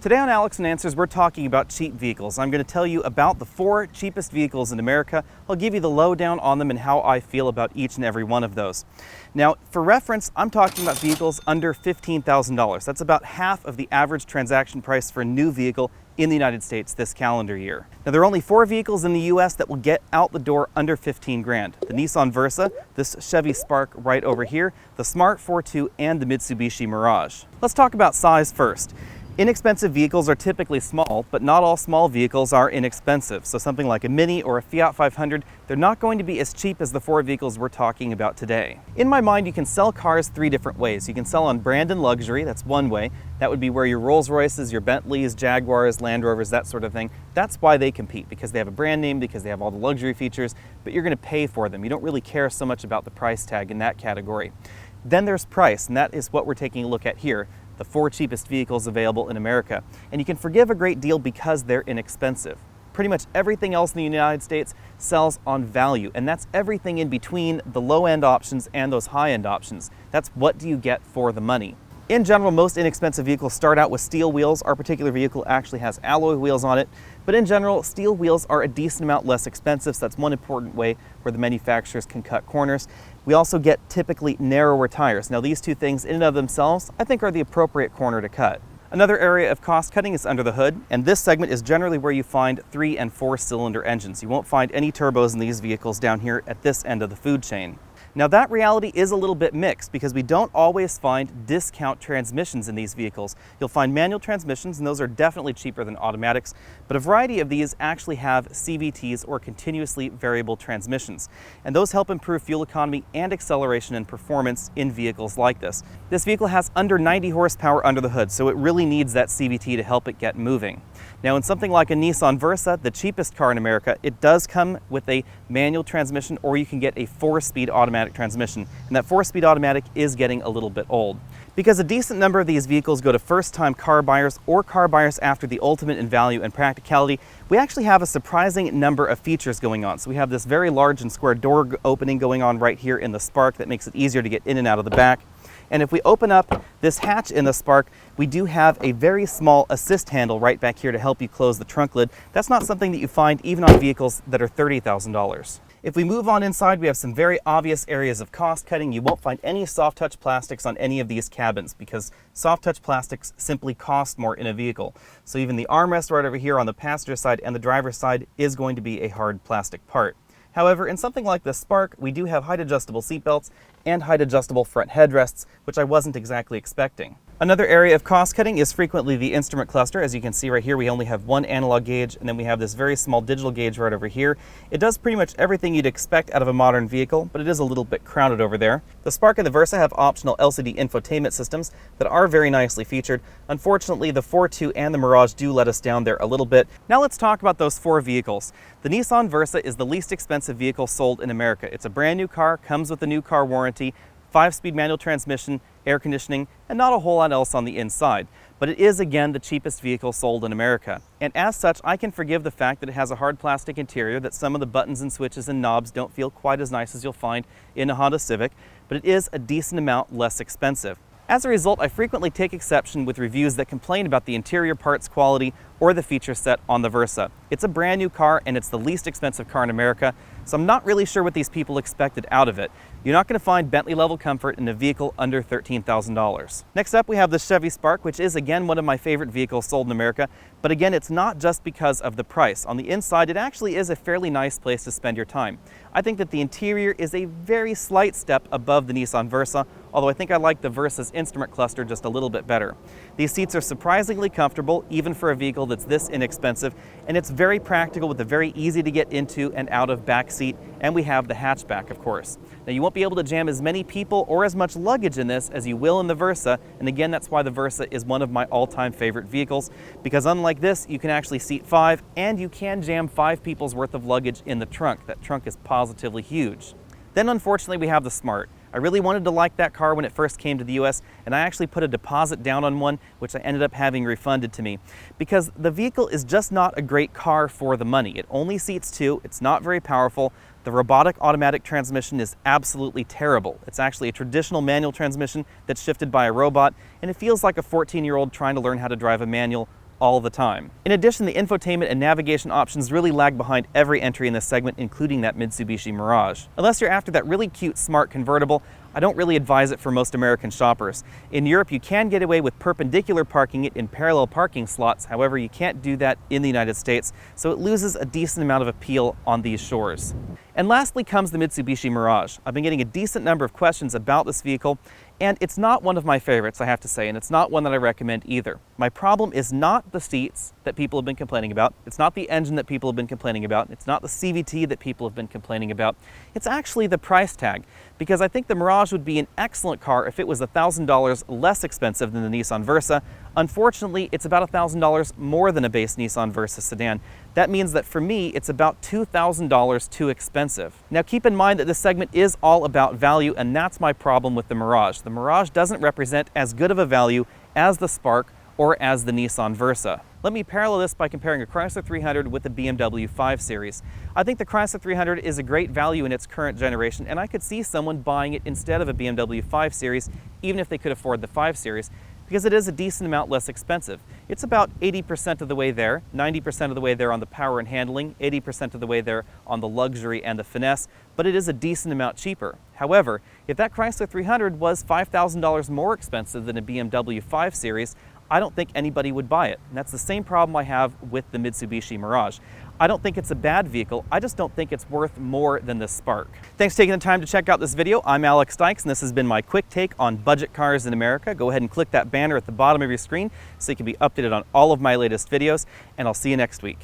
Today on Alex and Answers, we're talking about cheap vehicles. I'm going to tell you about the 4 cheapest vehicles in America. I'll give you the lowdown on them and how I feel about each and every one of those. Now, for reference, I'm talking about vehicles under $15,000. That's about half of the average transaction price for a new vehicle in the United States this calendar year. Now, there are only 4 vehicles in the US that will get out the door under 15 grand. The Nissan Versa, this Chevy Spark right over here, the Smart ForTwo, and the Mitsubishi Mirage. Let's talk about size first. Inexpensive vehicles are typically small, but not all small vehicles are inexpensive. So something like a Mini or a Fiat 500, they're not going to be as cheap as the 4 vehicles we're talking about today. In my mind, you can sell cars 3 different ways. You can sell on brand and luxury, that's one way. That would be where your Rolls Royces, your Bentleys, Jaguars, Land Rovers, that sort of thing. That's why they compete, because they have a brand name, because they have all the luxury features, but you're going to pay for them. You don't really care so much about the price tag in that category. Then there's price, and that is what we're taking a look at here. The 4 cheapest vehicles available in America. And you can forgive a great deal because they're inexpensive. Pretty much everything else in the United States sells on value, and that's everything in between the low-end options and those high-end options. That's what do you get for the money. In general, most inexpensive vehicles start out with steel wheels. Our particular vehicle actually has alloy wheels on it, but in general, steel wheels are a decent amount less expensive, so that's one important way where the manufacturers can cut corners. We also get typically narrower tires. Now, these 2 things in and of themselves, I think, are the appropriate corner to cut. Another area of cost cutting is under the hood, and this segment is generally where you find 3 and 4 cylinder engines. You won't find any turbos in these vehicles down here at this end of the food chain. Now, that reality is a little bit mixed because we don't always find discount transmissions in these vehicles. You'll find manual transmissions, and those are definitely cheaper than automatics, but a variety of these actually have CVTs or continuously variable transmissions, and those help improve fuel economy and acceleration and performance in vehicles like this. This vehicle has under 90 horsepower under the hood, so it really needs that CVT to help it get moving. Now, in something like a Nissan Versa, the cheapest car in America, it does come with a manual transmission, or you can get a 4-speed automatic transmission, and that 4-speed automatic is getting a little bit old. Because a decent number of these vehicles go to first-time car buyers or car buyers after the ultimate in value and practicality, we actually have a surprising number of features going on. So we have this very large and square door opening going on right here in the Spark that makes it easier to get in and out of the back. And if we open up this hatch in the Spark, we do have a very small assist handle right back here to help you close the trunk lid. That's not something that you find even on vehicles that are $30,000. If we move on inside, we have some very obvious areas of cost cutting. You won't find any soft touch plastics on any of these cabins because soft touch plastics simply cost more in a vehicle. So even the armrest right over here on the passenger side and the driver's side is going to be a hard plastic part. However, in something like the Spark, we do have height adjustable seatbelts and height adjustable front headrests, which I wasn't exactly expecting. Another area of cost cutting is frequently the instrument cluster. As you can see right here, we only have 1 analog gauge, and then we have this very small digital gauge right over here. It does pretty much everything you'd expect out of a modern vehicle, but it is a little bit crowded over there. The Spark and the Versa have optional LCD infotainment systems that are very nicely featured. Unfortunately, the ForTwo and the Mirage do let us down there a little bit. Now let's talk about those 4 vehicles. The Nissan Versa is the least expensive vehicle sold in America. It's a brand new car, comes with a new car warranty, 5-speed manual transmission, air conditioning, and not a whole lot else on the inside. But it is, again, the cheapest vehicle sold in America. And as such, I can forgive the fact that it has a hard plastic interior, that some of the buttons and switches and knobs don't feel quite as nice as you'll find in a Honda Civic, but it is a decent amount less expensive. As a result, I frequently take exception with reviews that complain about the interior parts quality or the feature set on the Versa. It's a brand new car and it's the least expensive car in America, so I'm not really sure what these people expected out of it. You're not going to find Bentley level comfort in a vehicle under $13,000. Next up, we have the Chevy Spark, which is again one of my favorite vehicles sold in America, but again, it's not just because of the price. On the inside, it actually is a fairly nice place to spend your time. I think that the interior is a very slight step above the Nissan Versa, although I think I like the Versa's instrument cluster just a little bit better. These seats are surprisingly comfortable, even for a vehicle that's this inexpensive, and it's very practical with a very easy to get into and out of back seat, and we have the hatchback, of course. Now, you won't be able to jam as many people or as much luggage in this as you will in the Versa, and again, that's why the Versa is one of my all-time favorite vehicles, because unlike this, you can actually seat 5, and you can jam 5 people's worth of luggage in the trunk. That trunk is positively huge. Then, unfortunately, we have the Smart. I really wanted to like that car when it first came to the US, and I actually put a deposit down on one, which I ended up having refunded to me, because the vehicle is just not a great car for the money. It only seats 2, it's not very powerful, the robotic automatic transmission is absolutely terrible. It's actually a traditional manual transmission that's shifted by a robot, and it feels like a 14-year-old trying to learn how to drive a manual all the time. In addition, the infotainment and navigation options really lag behind every entry in this segment, including that Mitsubishi Mirage. Unless you're after that really cute smart convertible, I don't really advise it for most American shoppers. In Europe, you can get away with perpendicular parking it in parallel parking slots. However, you can't do that in the United States, so it loses a decent amount of appeal on these shores. And lastly comes the Mitsubishi Mirage. I've been getting a decent number of questions about this vehicle, and it's not one of my favorites, I have to say, and it's not one that I recommend either. My problem is not the seats that people have been complaining about. It's not the engine that people have been complaining about. It's not the CVT that people have been complaining about. It's actually the price tag, because I think the Mirage would be an excellent car if it was $1,000 less expensive than the Nissan Versa. Unfortunately, it's about $1,000 more than a base Nissan Versa sedan. That means that for me, it's about $2,000 too expensive. Now keep in mind that this segment is all about value, and that's my problem with the Mirage. The Mirage doesn't represent as good of a value as the Spark or as the Nissan Versa. Let me parallel this by comparing a Chrysler 300 with the BMW 5 Series. I think the Chrysler 300 is a great value in its current generation, and I could see someone buying it instead of a BMW 5 Series, even if they could afford the 5 Series, because it is a decent amount less expensive. It's about 80% of the way there, 90% of the way there on the power and handling, 80% of the way there on the luxury and the finesse, but it is a decent amount cheaper. However, if that Chrysler 300 was $5,000 more expensive than a BMW 5 Series, I don't think anybody would buy it. And that's the same problem I have with the Mitsubishi Mirage. I don't think it's a bad vehicle, I just don't think it's worth more than the Spark. Thanks for taking the time to check out this video. I'm Alex Dykes, and this has been my quick take on budget cars in America. Go ahead and click that banner at the bottom of your screen so you can be updated on all of my latest videos, and I'll see you next week.